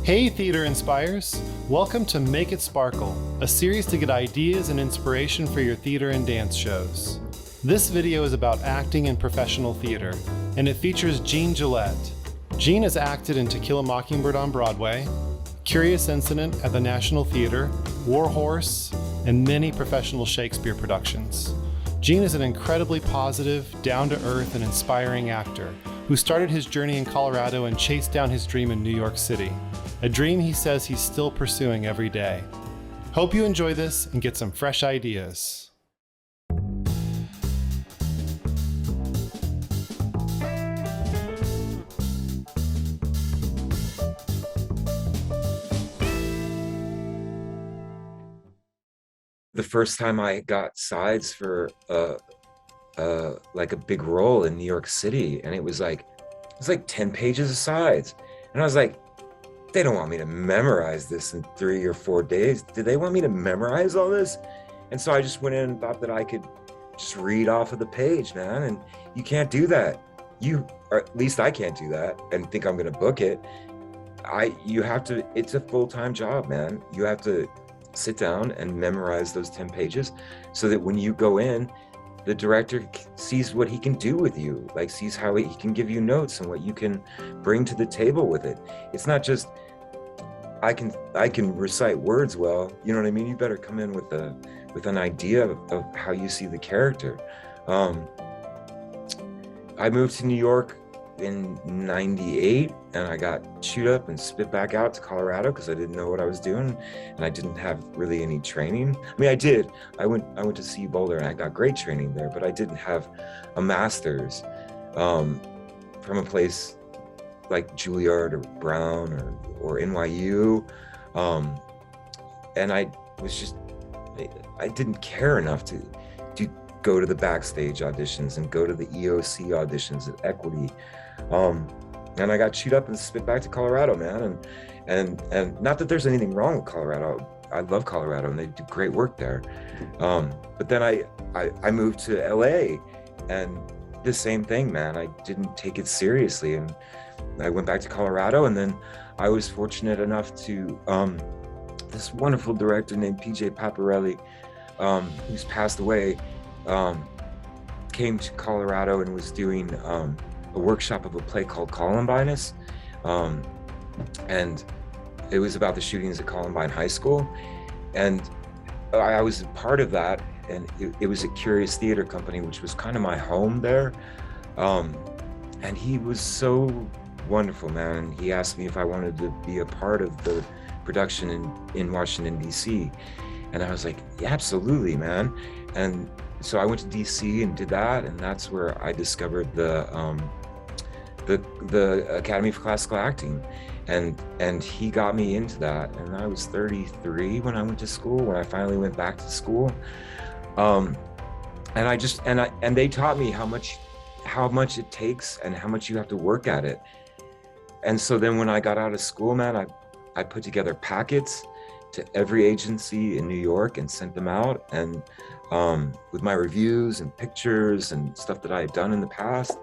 Hey Theater Inspires! Welcome to Make It Sparkle, a series to get ideas and inspiration for your theater and dance shows. This video is about acting in professional theater, and it features Jean Gillette. Jean has acted in To Kill a Mockingbird on Broadway, Curious Incident at the National Theater, War Horse, and many professional Shakespeare productions. Jean is an incredibly positive, down-to-earth, and inspiring actor who started his journey in Colorado and chased down his dream in New York City, a dream he says he's still pursuing every day. Hope you enjoy this and get some fresh ideas. The first time I got sides for like a big role in New York City, and it was like 10 pages of sides, and I was like, they don't want me to memorize this in 3 or 4 days. Do they want me to memorize all this? And so I just went in and thought that I could just read off of the page, man. And you can't do that. Or at least I can't do that and think I'm gonna book it. You have to, it's a full-time job, man. You have to sit down and memorize those 10 pages so that when you go in, the director sees what he can do with you, like sees how he can give you notes and what you can bring to the table with it. It's not just, I can recite words well, you know what I mean? You better come in with an idea of how you see the character. I moved to New York in '98, and I got chewed up and spit back out to Colorado because I didn't know what I was doing, and I didn't have really any training. I mean, I did. I went to CU Boulder, and I got great training there, but I didn't have a master's from a place like Juilliard or Brown or NYU, and I didn't care enough to go to the backstage auditions and go to the EOC auditions at Equity. And I got chewed up and spit back to Colorado, man. And not that there's anything wrong with Colorado. I love Colorado and they do great work there. But then I moved to LA, and the same thing, man. I didn't take it seriously, and I went back to Colorado, and then I was fortunate enough to, this wonderful director named PJ Paparelli, who's passed away, came to Colorado and was doing a workshop of a play called Columbinus, and it was about the shootings at Columbine High School, and I was a part of that, and it was a Curious Theater Company, which was kind of my home there, and he was so wonderful, man. And he asked me if I wanted to be a part of the production in Washington, DC, and I was like, yeah, absolutely, man. And so I went to DC and did that, and that's where I discovered the Academy for Classical Acting, and he got me into that. And I was 33 when I went to school, when I finally went back to school, and they taught me how much it takes and how much you have to work at it. And so then when I got out of school, man, I put together packets to every agency in New York and sent them out, and with my reviews and pictures and stuff that I had done in the past.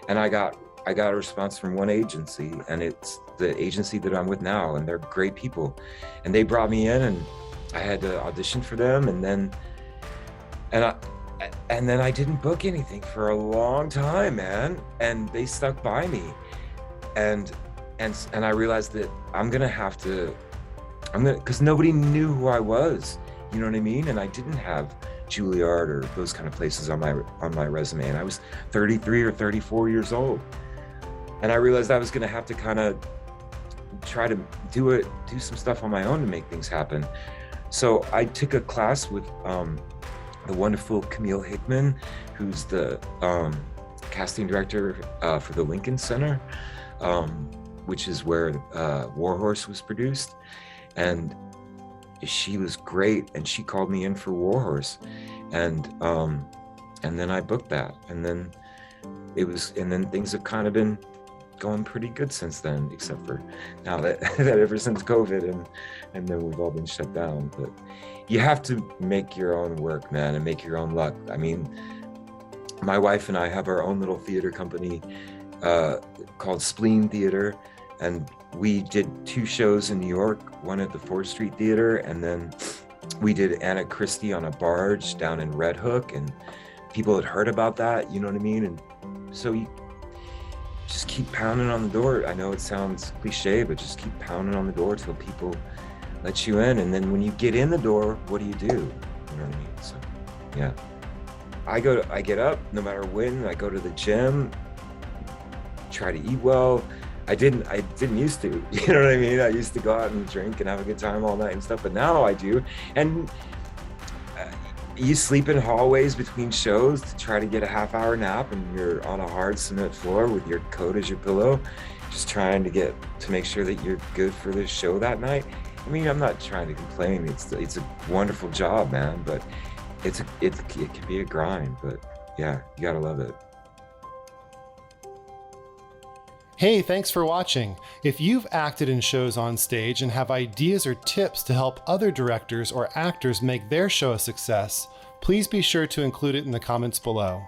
And I got a response from one agency, and it's the agency that I'm with now, and they're great people. And they brought me in, and I had to audition for them, and then I didn't book anything for a long time, man. And they stuck by me, and I realized that because nobody knew who I was, you know what I mean? And I didn't have Juilliard or those kind of places on my resume, and I was 33 or 34 years old, and I realized I was going to have to kind of try to do some stuff on my own to make things happen. So I took a class with the wonderful Camille Hickman, who's the casting director for the Lincoln Center, which is where War Horse was produced. And she was great, and she called me in for War Horse, and then I booked that, and then things have kind of been going pretty good since then, except for now that ever since COVID, and then we've all been shut down. But you have to make your own work, man, and make your own luck. I mean, my wife and I have our own little theater company called Spleen Theater, And we did 2 shows in New York, one at the 4th Street Theater, and then we did Anna Christie on a barge down in Red Hook, and people had heard about that, you know what I mean? And so you just keep pounding on the door. I know it sounds cliche, but just keep pounding on the door till people let you in. And then when you get in the door, what do? You know what I mean? So yeah, I get up no matter when. I go to the gym, try to eat well. I didn't used to, you know what I mean? I used to go out and drink and have a good time all night and stuff, but now I do. And you sleep in hallways between shows to try to get a half-hour nap, and you're on a hard cement floor with your coat as your pillow, just trying to make sure that you're good for this show that night. I mean, I'm not trying to complain. It's a wonderful job, man, but it can be a grind, but yeah, you gotta love it. Hey, thanks for watching. If you've acted in shows on stage and have ideas or tips to help other directors or actors make their show a success, please be sure to include it in the comments below.